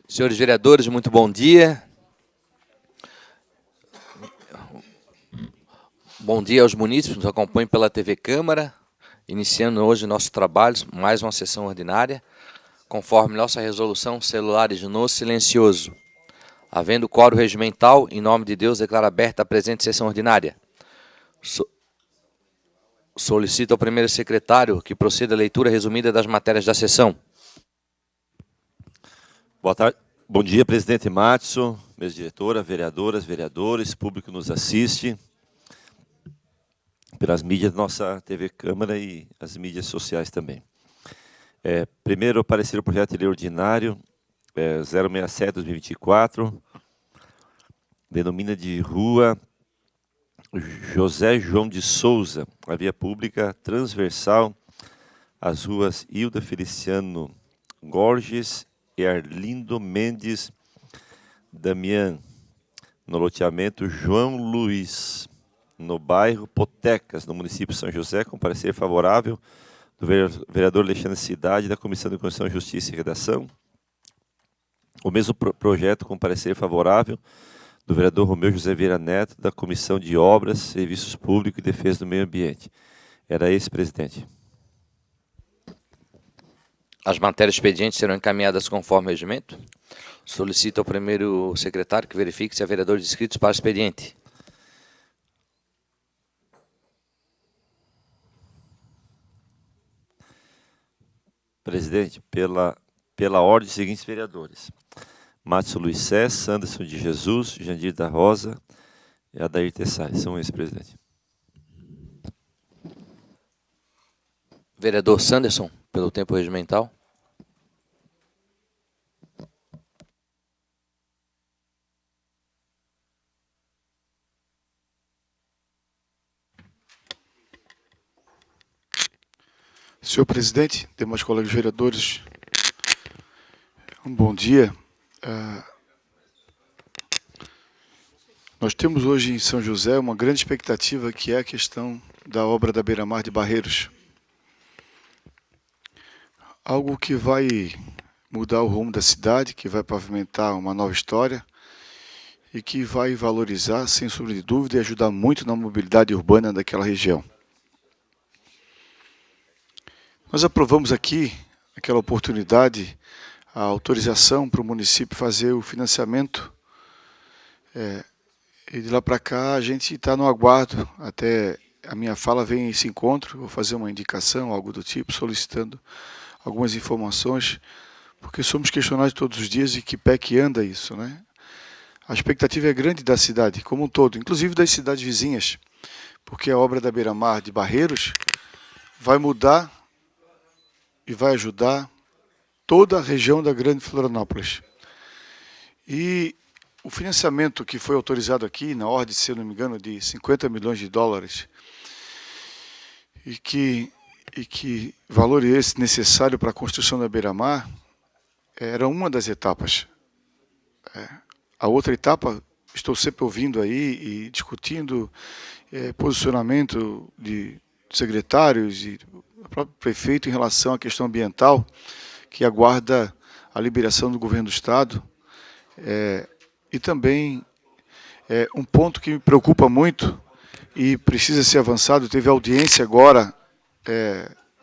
Senhores vereadores, muito bom dia. Bom dia aos munícipes que nos acompanham pela TV Câmara. Iniciando hoje nosso trabalho, mais uma sessão ordinária, conforme nossa resolução, celulares no silencioso. Havendo quórum regimental, em nome de Deus, declaro aberta a presente sessão ordinária. Solicito ao primeiro secretário que proceda a leitura resumida das matérias da sessão. Boa tarde. Bom dia, presidente Matson, mesa diretora, vereadoras, vereadores, público que nos assiste, pelas mídias da nossa TV Câmara e as mídias sociais também. Primeiro, aparecer o projeto de lei ordinário 067/2024, denomina de rua José João de Souza, a via pública transversal às ruas Hilda Feliciano Gorges e Arlindo Mendes Damian, no loteamento João Luiz, no bairro Potecas, no município de São José, com parecer favorável do vereador Alexandre Cidade, da Comissão de Constituição, Justiça e Redação. O mesmo projeto com parecer favorável do vereador Romeu José Vieira Neto, da Comissão de Obras, Serviços Públicos e Defesa do Meio Ambiente. Era esse, presidente. As matérias expedientes serão encaminhadas conforme o regimento. Solicito ao primeiro secretário que verifique se há vereadores inscritos para o expediente. Presidente, pela ordem, seguintes vereadores: Márcio Luiz Cés, Anderson de Jesus, Jandir da Rosa e Adair Tessari. São esses, presidente. Vereador Sanderson, pelo tempo regimental. Senhor presidente, demais colegas vereadores, um bom dia. Nós temos hoje em São José uma grande expectativa, que é a questão da obra da Beira-Mar de Barreiros. Algo que vai mudar o rumo da cidade, que vai pavimentar uma nova história e que vai valorizar, sem sombra de dúvida, e ajudar muito na mobilidade urbana daquela região. Nós aprovamos aqui, naquela oportunidade, a autorização para o município fazer o financiamento. E de lá para cá a gente está no aguardo, até a minha fala vem esse encontro, vou fazer uma indicação, algo do tipo, solicitando algumas informações, porque somos questionados todos os dias de que pé que anda isso, né? A expectativa é grande da cidade como um todo, inclusive das cidades vizinhas, porque a obra da Beira-Mar de Barreiros vai mudar e vai ajudar toda a região da Grande Florianópolis. E o financiamento que foi autorizado aqui, na ordem, se eu não me engano, de 50 milhões de dólares, e que valor esse necessário para a construção da Beira-Mar, era uma das etapas. A outra etapa, estou sempre ouvindo aí e discutindo posicionamento de secretários e do próprio prefeito em relação à questão ambiental, que aguarda a liberação do governo do Estado. E também um ponto que me preocupa muito e precisa ser avançado, teve audiência agora,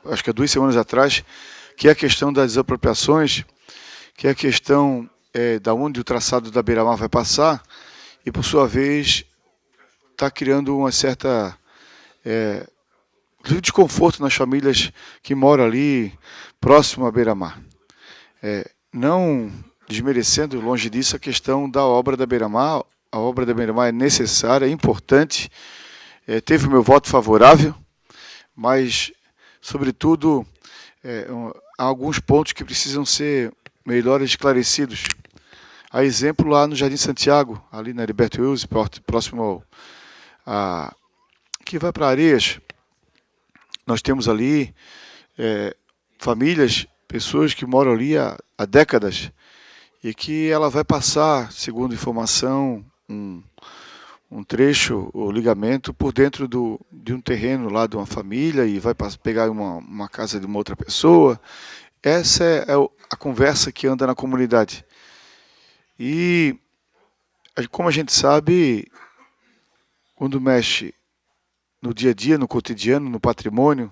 acho que há 2 semanas atrás, que é a questão das desapropriações, que é a questão da onde o traçado da Beira-Mar vai passar, e por sua vez está criando uma certa desconforto nas famílias que moram ali próximo à Beira-Mar. Não desmerecendo, longe disso, a questão da obra da Beira-Mar. A obra da Beira-Mar é necessária, é importante, teve o meu voto favorável, mas, sobretudo, há alguns pontos que precisam ser melhor esclarecidos. Há exemplo lá no Jardim Santiago, ali na Heriberto Wilson, próximo que vai para Areias. Nós temos ali famílias, pessoas que moram ali há décadas, e que ela vai passar, segundo informação, um trecho, o ligamento, por dentro de um terreno lá de uma família, e vai pegar uma casa de uma outra pessoa. Essa é a conversa que anda na comunidade. E, como a gente sabe, quando mexe no dia a dia, no cotidiano, no patrimônio,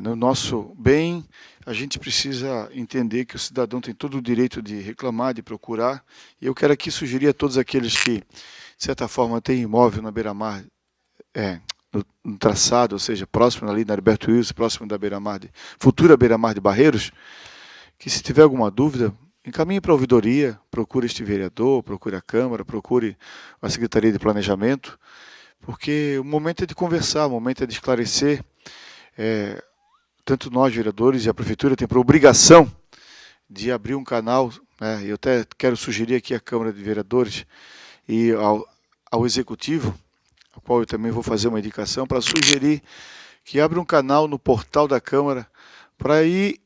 no nosso bem, a gente precisa entender que o cidadão tem todo o direito de reclamar, de procurar. E eu quero aqui sugerir a todos aqueles que, de certa forma, têm imóvel na beira-mar, no traçado, ou seja, próximo ali na Alberto Wilson, próximo da beira-mar, futura beira-mar de Barreiros, que se tiver alguma dúvida, encaminhe para a ouvidoria, procure este vereador, procure a Câmara, procure a Secretaria de Planejamento, porque o momento é de conversar, o momento é de esclarecer. Tanto nós, vereadores, e a Prefeitura tem por obrigação de abrir um canal, né? Eu até quero sugerir aqui à Câmara de Vereadores e ao Executivo, ao qual eu também vou fazer uma indicação, para sugerir que abra um canal no portal da Câmara para ir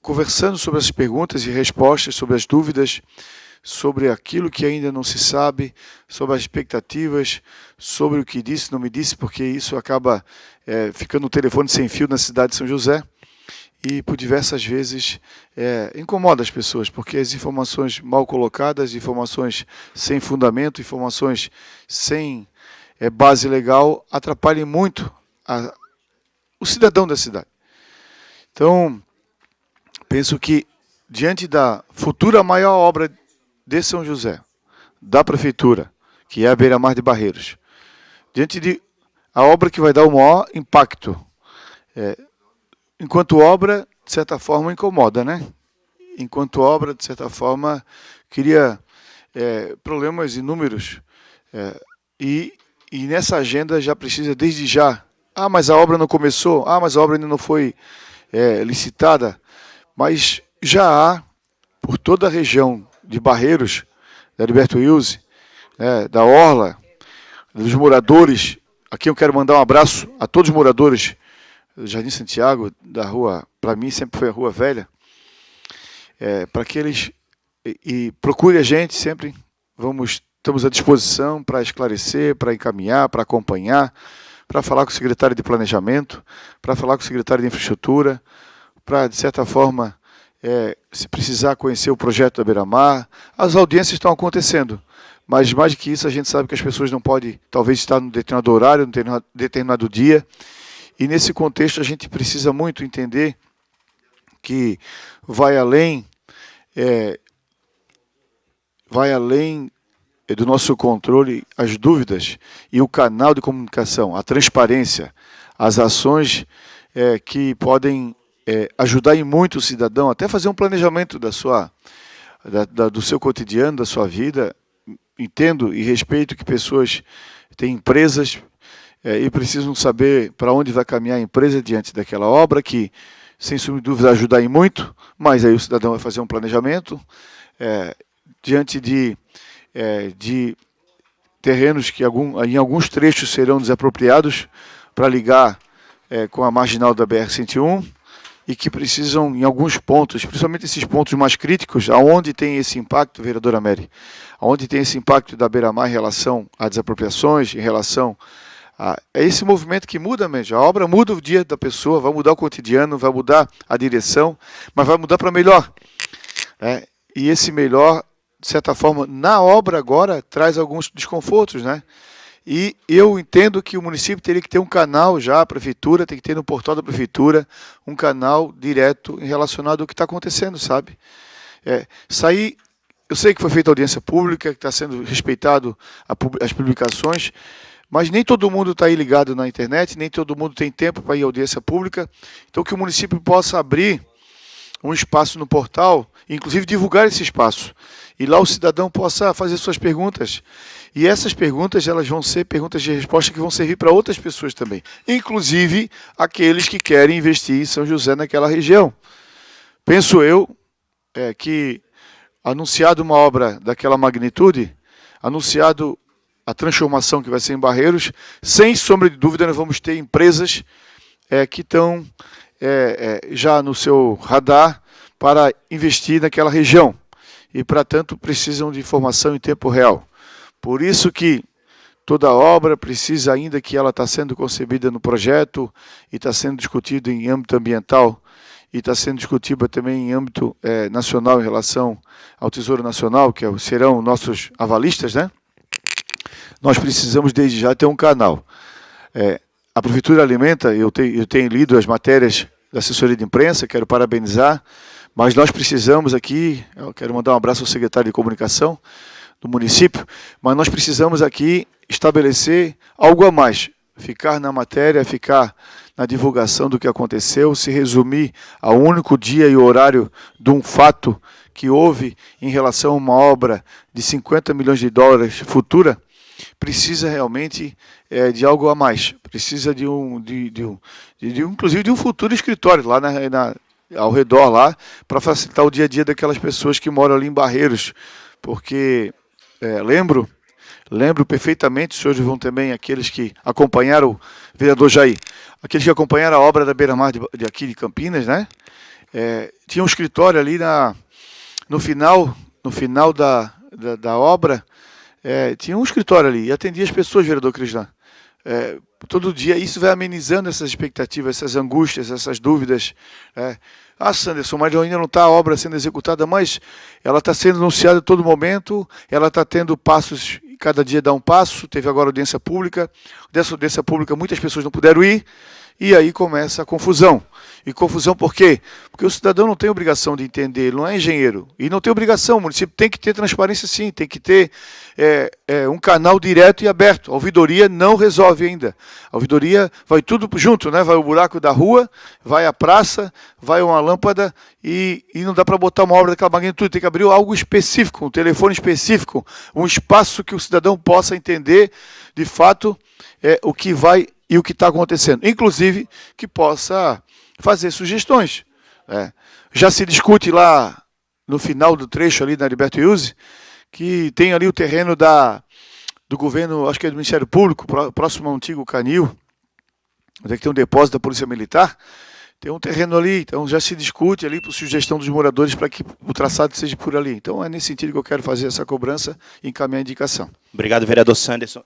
conversando sobre as perguntas e respostas, sobre as dúvidas, sobre aquilo que ainda não se sabe, sobre as expectativas, sobre o que disse, não me disse, porque isso acaba ficando no telefone sem fio na cidade de São José e por diversas vezes incomoda as pessoas, porque as informações mal colocadas, informações sem fundamento, informações sem base legal, atrapalham muito o cidadão da cidade. Então, penso que diante da futura maior obra de São José, da Prefeitura, que é a beira-mar de Barreiros, diante de a obra que vai dar o maior impacto, enquanto obra, de certa forma, incomoda, né? Enquanto obra, de certa forma, cria problemas inúmeros. E nessa agenda já precisa, desde já, mas a obra não começou, mas a obra ainda não foi licitada, mas já há, por toda a região de Barreiros, da Alberto Wilson, da Orla, dos moradores. Aqui eu quero mandar um abraço a todos os moradores do Jardim Santiago, da rua, para mim sempre foi a Rua Velha, para que eles procurem a gente sempre, estamos à disposição para esclarecer, para encaminhar, para acompanhar, para falar com o secretário de Planejamento, para falar com o secretário de Infraestrutura, para, de certa forma, se precisar conhecer o projeto da Beira-Mar. As audiências estão acontecendo, mas mais do que isso, a gente sabe que as pessoas não podem, talvez, estar num determinado horário, num determinado dia, e nesse contexto a gente precisa muito entender que vai além do nosso controle as dúvidas e o canal de comunicação, a transparência, as ações que podem ajudar em muito o cidadão, até fazer um planejamento do seu cotidiano, da sua vida. Entendo e respeito que pessoas têm empresas e precisam saber para onde vai caminhar a empresa diante daquela obra, que, sem sombra de dúvida, ajuda em muito, mas aí o cidadão vai fazer um planejamento diante de terrenos que em alguns trechos serão desapropriados para ligar com a marginal da BR-101, e que precisam, em alguns pontos, principalmente esses pontos mais críticos, aonde tem esse impacto, vereadora Mary, aonde tem esse impacto da Beira-Mar em relação a desapropriações, em relação a esse movimento que muda mesmo. A obra muda o dia da pessoa, vai mudar o cotidiano, vai mudar a direção, mas vai mudar para melhor. E esse melhor, de certa forma, na obra agora, traz alguns desconfortos, né? E eu entendo que o município teria que ter um canal já, a Prefeitura tem que ter no portal da Prefeitura um canal direto relacionado ao que está acontecendo, sabe? Eu sei que foi feita audiência pública, que está sendo respeitado as publicações, mas nem todo mundo está aí ligado na internet, nem todo mundo tem tempo para ir à audiência pública, então que o município possa abrir um espaço no portal, inclusive divulgar esse espaço, e lá o cidadão possa fazer suas perguntas. E essas perguntas, elas vão ser perguntas de resposta que vão servir para outras pessoas também, inclusive aqueles que querem investir em São José naquela região. Penso eu que, anunciado uma obra daquela magnitude, anunciado a transformação que vai ser em Barreiros, sem sombra de dúvida nós vamos ter empresas que estão já no seu radar para investir naquela região e, para tanto, precisam de informação em tempo real. Por isso que toda obra precisa, ainda que ela está sendo concebida no projeto e está sendo discutida em âmbito ambiental e está sendo discutida também em âmbito nacional em relação ao Tesouro Nacional, que serão nossos avalistas, né? Nós precisamos desde já ter um canal. A Prefeitura alimenta, eu tenho lido as matérias da assessoria de imprensa, quero parabenizar, mas nós precisamos aqui, eu quero mandar um abraço ao secretário de comunicação do município, mas nós precisamos aqui estabelecer algo a mais, ficar na matéria, ficar na divulgação do que aconteceu, se resumir ao único dia e horário de um fato que houve em relação a uma obra de 50 milhões de dólares futura, precisa realmente de algo a mais, precisa inclusive de um futuro escritório lá ao redor lá, para facilitar o dia a dia daquelas pessoas que moram ali em Barreiros, porque lembro perfeitamente, os senhores vão também, aqueles que acompanharam o vereador Jair, aqueles que acompanharam a obra da Beira-Mar de aqui de Campinas, né? Tinha um escritório ali no final da obra, tinha um escritório ali, e atendia as pessoas, vereador Cristian. Todo dia, isso vai amenizando essas expectativas, essas angústias, essas dúvidas. Sanderson, mas ainda não está a obra sendo executada, mas ela está sendo anunciada a todo momento, ela está tendo passos, cada dia dá um passo, teve agora audiência pública, dessa audiência pública muitas pessoas não puderam ir, e aí começa a confusão. E confusão por quê? Porque o cidadão não tem obrigação de entender, ele não é engenheiro. E não tem obrigação, o município tem que ter transparência sim, tem que ter um canal direto e aberto. A ouvidoria não resolve ainda. A ouvidoria vai tudo junto, né? Vai o buraco da rua, vai a praça, vai uma lâmpada e não dá para botar uma obra daquela magnitude. Tem que abrir algo específico, um telefone específico, um espaço que o cidadão possa entender de fato o que vai e o que está acontecendo. Inclusive, que possa fazer sugestões. Já se discute lá no final do trecho ali na Liberto Iuse, que tem ali o terreno do governo, acho que é do Ministério Público, próximo ao antigo Canil, onde é que tem um depósito da Polícia Militar, tem um terreno ali, então já se discute ali por sugestão dos moradores para que o traçado seja por ali. Então é nesse sentido que eu quero fazer essa cobrança e encaminhar a indicação. Obrigado, vereador Sanderson.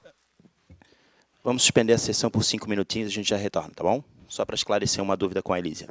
Vamos suspender a sessão por 5 minutinhos, a gente já retorna, tá bom? Só para esclarecer uma dúvida com a Elísia.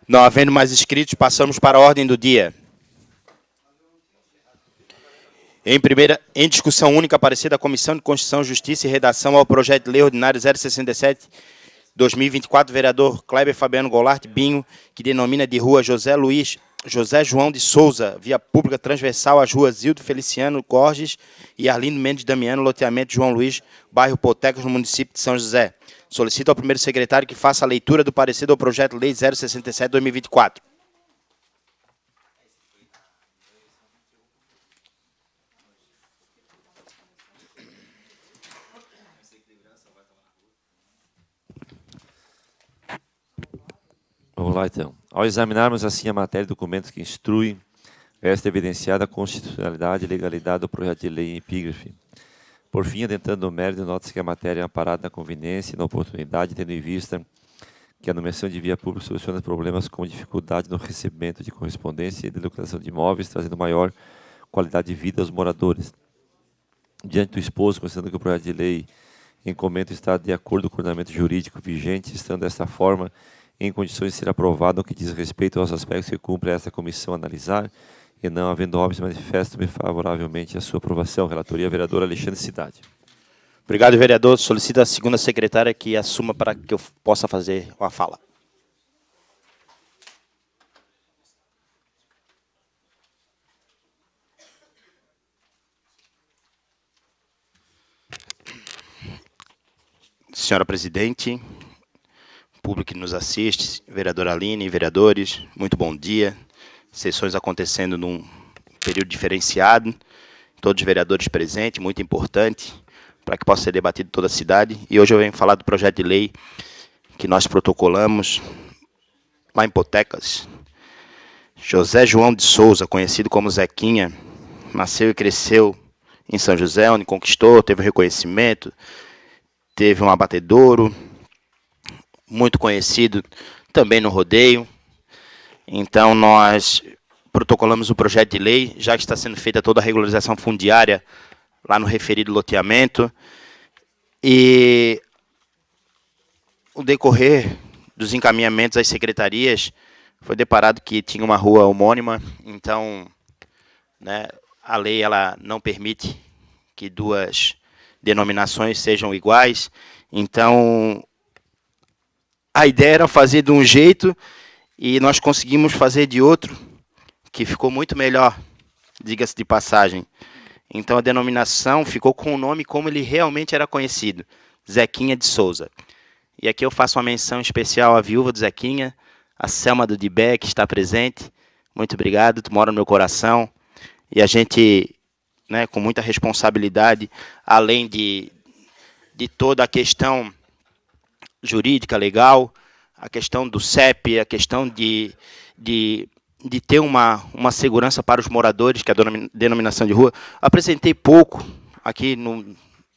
Não havendo mais inscritos, passamos para a ordem do dia. Em discussão única, parecer da Comissão de Constituição, Justiça e Redação ao projeto de lei ordinário 067/2024, vereador Kleber Fabiano Goulart Binho, que denomina de rua José João de Souza, via pública transversal às ruas Zildo Feliciano Gorges e Arlindo Mendes Damiano, loteamento João Luiz, bairro Potecas, no município de São José. Solicito ao primeiro secretário que faça a leitura do parecer do projeto de lei 067/2024. Vamos lá, então. Ao examinarmos assim a matéria e documentos que instruem, resta evidenciada a constitucionalidade e legalidade do projeto de lei em epígrafe. Por fim, adentrando no mérito, nota-se que a matéria é amparada na conveniência e na oportunidade, tendo em vista que a nomeação de via pública soluciona problemas como dificuldade no recebimento de correspondência e de localização de imóveis, trazendo maior qualidade de vida aos moradores. Diante do exposto, considerando que o projeto de lei em comento está de acordo com o ordenamento jurídico vigente, estando desta forma em condições de ser aprovado no que diz respeito aos aspectos que cumpre esta comissão analisar, e não havendo óbitos, manifesto-me favoravelmente a sua aprovação. Relatoria, vereador Alexandre Cidade. Obrigado, vereador. Solicito a segunda secretária que assuma para que eu possa fazer uma fala. Senhora presidente, público que nos assiste, vereadora Aline, vereadores, muito bom dia. Sessões acontecendo num período diferenciado, todos os vereadores presentes, muito importante, para que possa ser debatido em toda a cidade. E hoje eu venho falar do projeto de lei que nós protocolamos lá em Potecas. José João de Souza, conhecido como Zequinha, nasceu e cresceu em São José, onde conquistou, teve reconhecimento, teve um abatedouro, muito conhecido também no rodeio. Então, nós protocolamos o projeto de lei, já que está sendo feita toda a regularização fundiária lá no referido loteamento. E o decorrer dos encaminhamentos às secretarias, foi deparado que tinha uma rua homônima, então, né, a lei ela não permite que duas denominações sejam iguais. Então, a ideia era fazer de um jeito e nós conseguimos fazer de outro, que ficou muito melhor, diga-se de passagem. Então a denominação ficou com o nome como ele realmente era conhecido, Zequinha de Souza. E aqui eu faço uma menção especial à viúva do Zequinha, a Selma do Dibé, que está presente. Muito obrigado, tu mora no meu coração. E a gente, né, com muita responsabilidade, além de toda a questão jurídica, legal, a questão do CEP, a questão de ter uma segurança para os moradores, que é a denominação de rua. Apresentei pouco aqui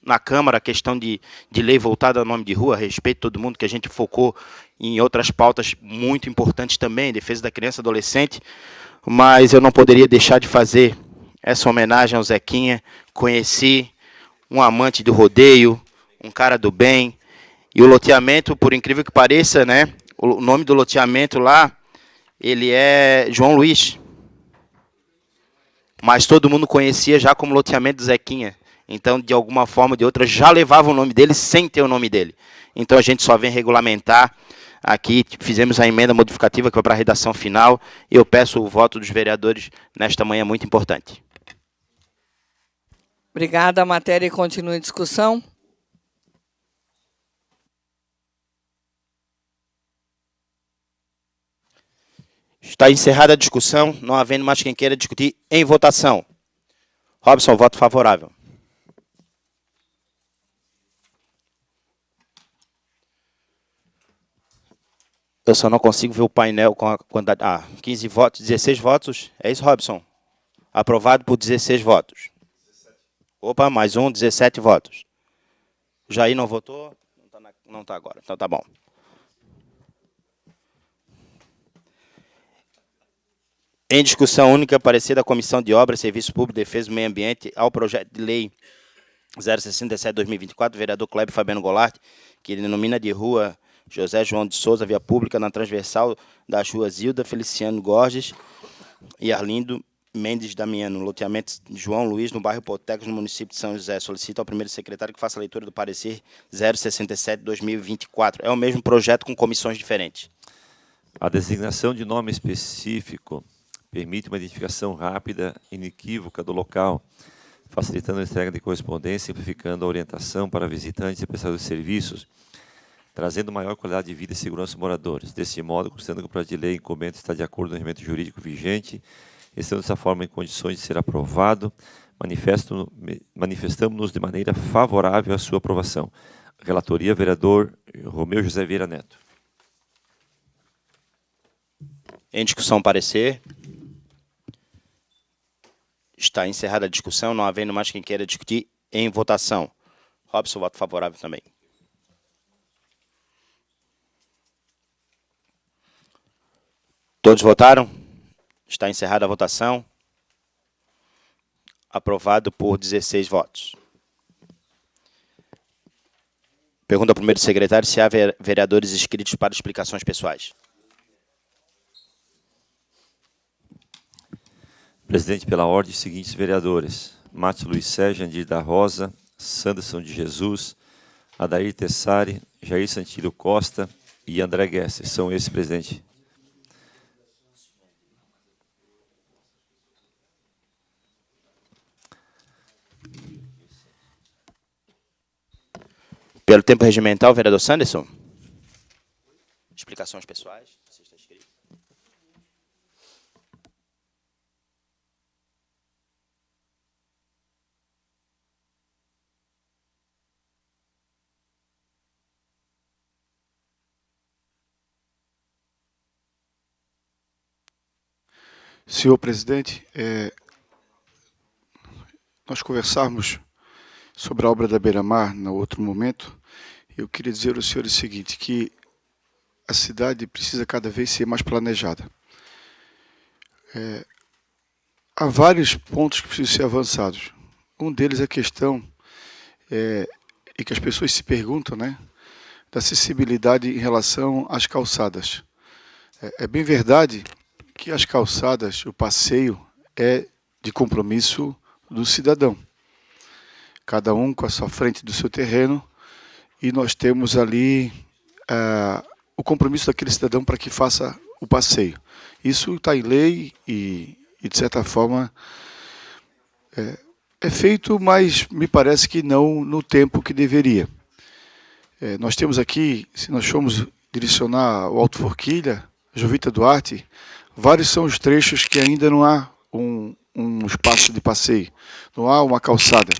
na Câmara a questão de lei voltada ao nome de rua, a respeito de todo mundo, que a gente focou em outras pautas muito importantes também, defesa da criança e adolescente, mas eu não poderia deixar de fazer essa homenagem ao Zequinha. Conheci um amante do rodeio, um cara do bem. E o loteamento, por incrível que pareça, né, o nome do loteamento lá, ele é João Luiz. Mas todo mundo conhecia já como loteamento do Zequinha. Então, de alguma forma ou de outra, já levava o nome dele sem ter o nome dele. Então, a gente só vem regulamentar. Aqui fizemos a emenda modificativa que foi para a redação final. E eu peço o voto dos vereadores nesta manhã muito importante. Obrigada. A matéria continua em discussão. Está encerrada a discussão, não havendo mais quem queira discutir em votação. Robson, voto favorável. Eu só não consigo ver o painel com a quantidade... 15 votos, 16 votos. É isso, Robson? Aprovado por 16 votos. Opa, mais um, 17 votos. Jair não votou? Não está agora, então tá bom. Em discussão única, parecer da Comissão de Obras, Serviço Público, Defesa do Meio Ambiente ao projeto de lei 067/2024, vereador Kleber Fabiano Goulart, que denomina de rua José João de Souza, via pública na transversal das ruas Hilda Feliciano Gorges e Arlindo Mendes Damiano, no loteamento João Luiz, no bairro Potecos, no município de São José. Solicito ao primeiro secretário que faça a leitura do parecer 067/2024. É o mesmo projeto com comissões diferentes. A designação de nome específico permite uma identificação rápida e inequívoca do local, facilitando a entrega de correspondência, simplificando a orientação para visitantes e prestadores de serviços, trazendo maior qualidade de vida e segurança aos moradores. Desse modo, considerando que o projeto de lei incumbente está de acordo com o regimento jurídico vigente, estando dessa forma em condições de ser aprovado, manifestamos-nos de maneira favorável à sua aprovação. Relatoria, vereador Romeu José Vieira Neto. Em discussão, parecer. Está encerrada a discussão, não havendo mais quem queira discutir, em votação. Robson, voto favorável também. Todos votaram? Está encerrada a votação. Aprovado por 16 votos. Pergunta ao primeiro secretário se há vereadores inscritos para explicações pessoais. Presidente, pela ordem, os seguintes vereadores: Márcio Luiz Sérgio, Andir da Rosa, Sanderson de Jesus, Adair Tessari, Jair Santillo Costa e André Guesser. São esses, presidente. Pelo tempo regimental, vereador Sanderson. Explicações pessoais. Você está inscrito. Senhor presidente, nós conversarmos sobre a obra da Beira-Mar no outro momento. Eu queria dizer aos senhores o seguinte, que a cidade precisa cada vez ser mais planejada. Há vários pontos que precisam ser avançados. Um deles é a questão, e que as pessoas se perguntam, né, da acessibilidade em relação às calçadas. É bem verdade que as calçadas, o passeio, é de compromisso do cidadão. Cada um com a sua frente do seu terreno, e nós temos ali o compromisso daquele cidadão para que faça o passeio. Isso está em lei e, de certa forma, é feito, mas me parece que não no tempo que deveria. Nós temos aqui, se nós formos direcionar o Alto Forquilha, Jovita Duarte, vários são os trechos que ainda não há um espaço de passeio, não há uma calçada.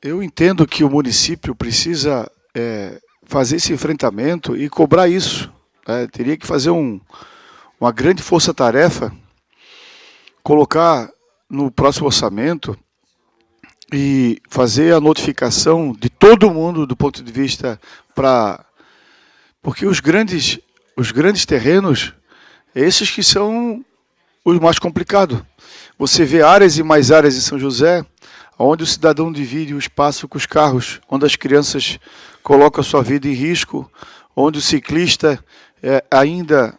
Eu entendo que o município precisa fazer esse enfrentamento e cobrar isso. Teria que fazer uma grande força-tarefa, colocar no próximo orçamento e fazer a notificação de todo mundo do ponto de vista porque os grandes terrenos, esses que são os mais complicados. Você vê áreas e mais áreas em São José, onde o cidadão divide o espaço com os carros, onde as crianças colocam a sua vida em risco, onde o ciclista ainda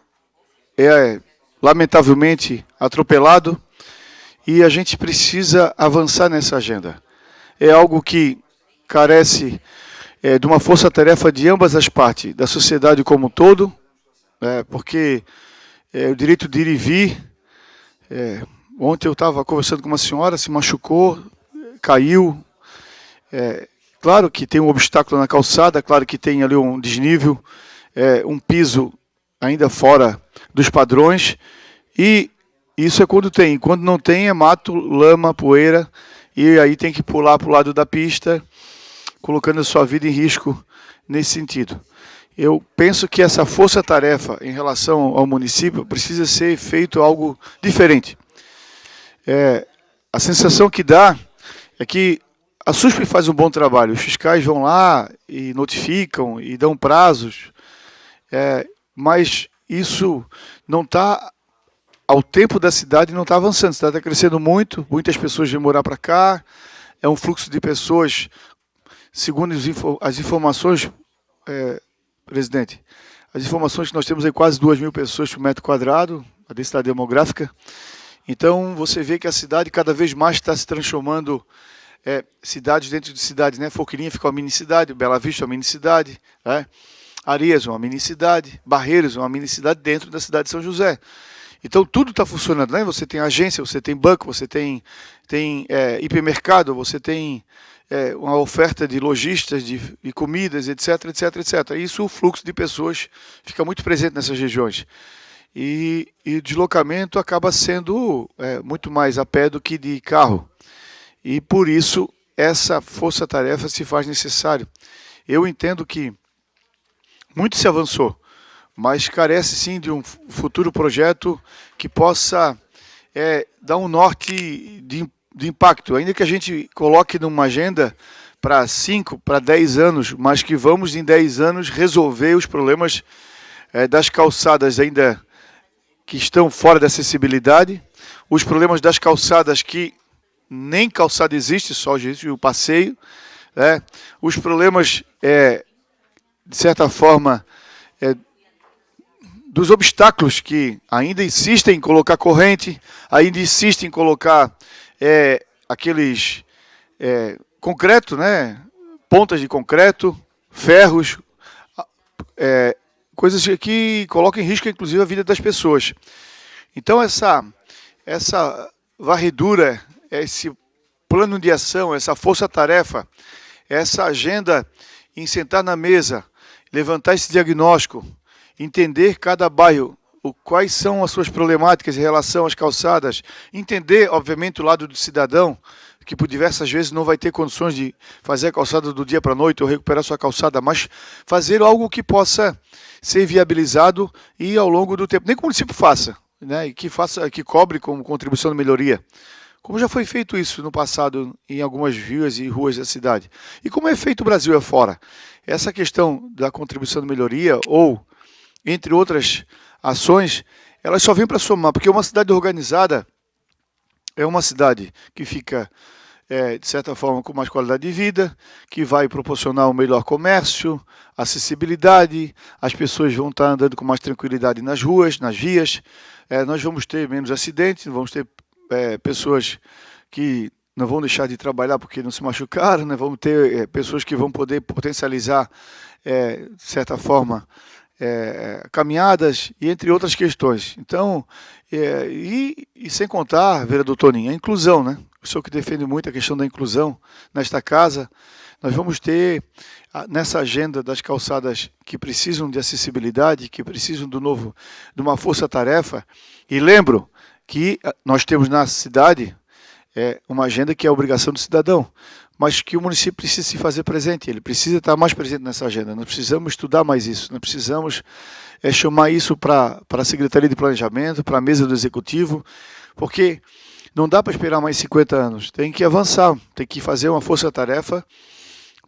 é, lamentavelmente, atropelado, e a gente precisa avançar nessa agenda. É algo que carece de uma força-tarefa de ambas as partes, da sociedade como um todo, porque o direito de ir e vir. Ontem eu estava conversando com uma senhora, se machucou, caiu. Claro que tem um obstáculo na calçada, claro que tem ali um desnível, um piso ainda fora dos padrões, e isso é quando tem. Quando não tem, é mato, lama, poeira, e aí tem que pular para o lado da pista, colocando a sua vida em risco nesse sentido. Eu penso que essa força-tarefa em relação ao município precisa ser feito algo diferente. A sensação que dá é que a SUSP faz um bom trabalho, os fiscais vão lá e notificam e dão prazos, mas isso não está, ao tempo da cidade, não está avançando. A cidade está crescendo muito, muitas pessoas vêm morar para cá, é um fluxo de pessoas, segundo as informações, presidente, as informações que nós temos é quase 2.000 pessoas por metro quadrado, a densidade demográfica. Então, você vê que a cidade cada vez mais está se transformando cidades dentro de cidades, né? Forquilinha fica uma mini-cidade, Bela Vista uma mini-cidade, né? Areias uma mini-cidade, Barreiros uma mini-cidade dentro da cidade de São José. Então, tudo está funcionando, né? Você tem agência, você tem banco, você tem hipermercado, você tem uma oferta de lojistas, de comidas, etc, etc, etc. Isso, o fluxo de pessoas fica muito presente nessas regiões. E o deslocamento acaba sendo muito mais a pé do que de carro. E, por isso, essa força-tarefa se faz necessário. Eu entendo que muito se avançou, mas carece, sim, de um futuro projeto que possa dar um norte de impacto, ainda que a gente coloque numa agenda para 5, para 10 anos, mas que vamos em 10 anos resolver os problemas das calçadas ainda que estão fora da acessibilidade, os problemas das calçadas que nem calçada existe, só existe o passeio, os problemas, de certa forma, dos obstáculos que ainda insistem em colocar corrente, ainda insistem em colocar aqueles concreto, né? Pontas de concreto, ferros, coisas que colocam em risco, inclusive, a vida das pessoas. Então, essa varredura, esse plano de ação, essa força-tarefa, essa agenda em sentar na mesa, levantar esse diagnóstico, entender cada bairro, quais são as suas problemáticas em relação às calçadas, entender, obviamente, o lado do cidadão, que por diversas vezes não vai ter condições de fazer a calçada do dia para a noite ou recuperar sua calçada, mas fazer algo que possa ser viabilizado e ao longo do tempo, nem que o município faça, né, e que cobre como contribuição de melhoria, como já foi feito isso no passado em algumas vias e ruas da cidade, e como é feito o Brasil afora. Essa questão da contribuição de melhoria, ou entre outras ações, elas só vêm para somar, porque uma cidade organizada é uma cidade que fica, de certa forma, com mais qualidade de vida, que vai proporcionar um melhor comércio, acessibilidade, as pessoas vão estar andando com mais tranquilidade nas ruas, nas vias, nós vamos ter menos acidentes, vamos ter pessoas que não vão deixar de trabalhar porque não se machucaram, né? Vamos ter pessoas que vão poder potencializar, de certa forma, caminhadas e entre outras questões. Então, e sem contar, vereador Toninho, a inclusão, né? O senhor que defende muito a questão da inclusão nesta casa, nós vamos ter nessa agenda das calçadas que precisam de acessibilidade, que precisam de uma força-tarefa, e lembro que nós temos na cidade uma agenda que é a obrigação do cidadão, mas que o município precisa se fazer presente, ele precisa estar mais presente nessa agenda, nós precisamos estudar mais isso, nós precisamos chamar isso para a Secretaria de Planejamento, para a mesa do Executivo, porque não dá para esperar mais 50 anos, tem que avançar, tem que fazer uma força-tarefa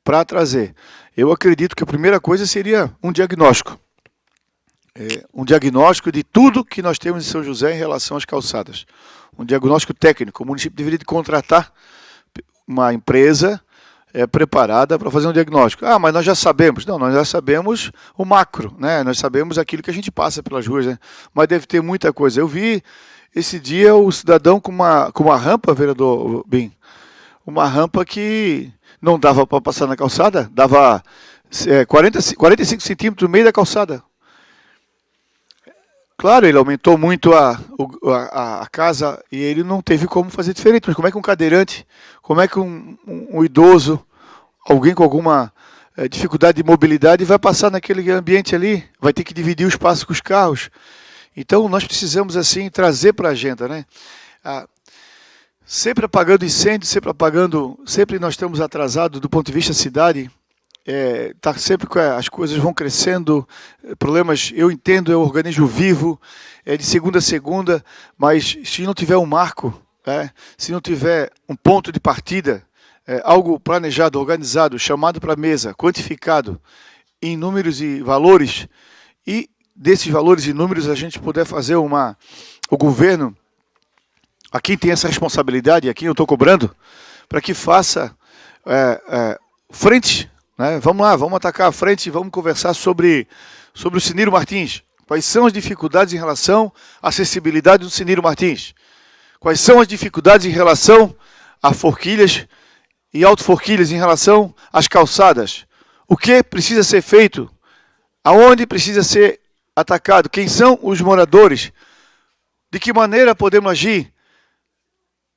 para trazer. Eu acredito que a primeira coisa seria um diagnóstico de tudo que nós temos em São José em relação às calçadas, um diagnóstico técnico. O município deveria contratar uma empresa preparada para fazer um diagnóstico. Mas nós já sabemos. Não, nós já sabemos o macro, né? Nós sabemos aquilo que a gente passa pelas ruas, né? Mas deve ter muita coisa. Eu vi esse dia o cidadão com uma rampa, vereador Bim, uma rampa que não dava para passar na calçada, dava 45 centímetros no meio da calçada. Claro, ele aumentou muito a casa e ele não teve como fazer diferente. Mas como é que um cadeirante, como é que um idoso, alguém com alguma dificuldade de mobilidade vai passar naquele ambiente ali? Vai ter que dividir o espaço com os carros. Então, nós precisamos, assim, trazer para a agenda, né? Sempre apagando incêndio, sempre nós estamos atrasados do ponto de vista da cidade. Sempre as coisas vão crescendo, problemas, eu entendo, é um organismo vivo, de segunda a segunda, mas se não tiver um marco, se não tiver um ponto de partida, algo planejado, organizado, chamado para a mesa, quantificado em números e valores, e desses valores e números a gente puder fazer o governo, a quem tem essa responsabilidade, a quem eu estou cobrando, para que faça frente, né? Vamos lá, vamos atacar a frente e vamos conversar sobre o Cinírio Martins. Quais são as dificuldades em relação à acessibilidade do Cinírio Martins? Quais são as dificuldades em relação a forquilhas e autoforquilhas, em relação às calçadas? O que precisa ser feito? Aonde precisa ser atacado? Quem são os moradores? De que maneira podemos agir?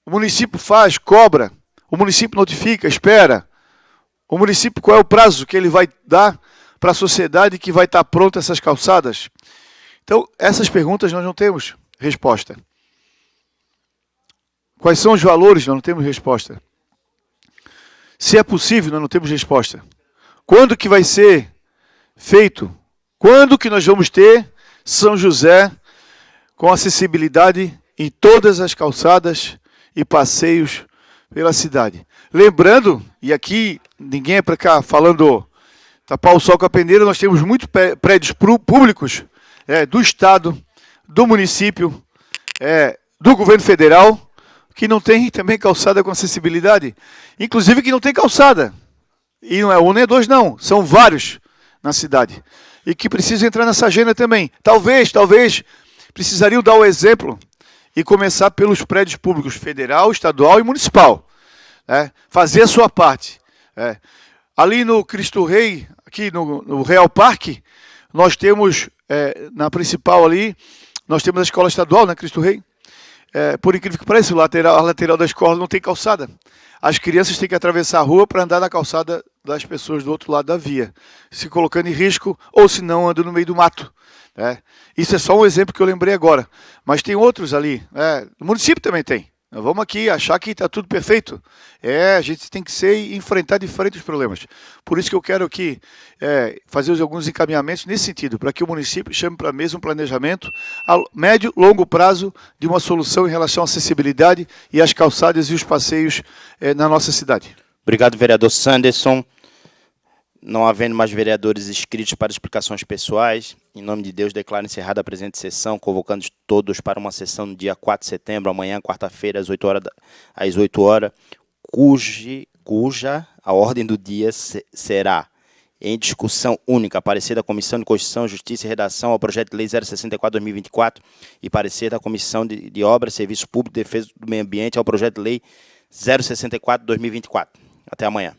O município faz, cobra, o município notifica, espera. O município, qual é o prazo que ele vai dar para a sociedade que vai estar pronta essas calçadas? Então, essas perguntas nós não temos resposta. Quais são os valores? Nós não temos resposta. Se é possível, nós não temos resposta. Quando que vai ser feito? Quando que nós vamos ter São José com acessibilidade em todas as calçadas e passeios pela cidade? Lembrando, e aqui ninguém é para cá falando tapar o sol com a peneira, nós temos muitos prédios públicos do Estado, do município, do governo federal, que não tem também calçada com acessibilidade. Inclusive que não tem calçada. E não é um nem dois, não. São vários na cidade. E que precisam entrar nessa agenda também. Talvez precisariam dar o exemplo e começar pelos prédios públicos federal, estadual e municipal. Fazer a sua parte. Ali no Cristo Rei, aqui no Real Parque, nós temos, na principal ali, nós temos a escola estadual, né, Cristo Rei. Por incrível que pareça, a lateral da escola não tem calçada. As crianças têm que atravessar a rua para andar na calçada das pessoas do outro lado da via, se colocando em risco, ou se não, andam no meio do mato. Isso é só um exemplo que eu lembrei agora. Mas tem outros ali. O município também tem. Não vamos aqui achar que está tudo perfeito. A gente tem que enfrentar diferentes problemas. Por isso que eu quero aqui fazer alguns encaminhamentos nesse sentido, para que o município chame para a mesa um planejamento a médio e longo prazo de uma solução em relação à acessibilidade e às calçadas e os passeios na nossa cidade. Obrigado, vereador Sanderson. Não havendo mais vereadores inscritos para explicações pessoais, em nome de Deus, declaro encerrada a presente sessão, convocando todos para uma sessão no dia 4 de setembro, amanhã, quarta-feira, às 8 horas, cuja a ordem do dia será em discussão única, parecer da Comissão de Constituição, Justiça e Redação ao projeto de lei 064/2024 e parecer da Comissão de Obras, Serviços Públicos e Defesa do Meio Ambiente ao projeto de lei 064/2024. Até amanhã.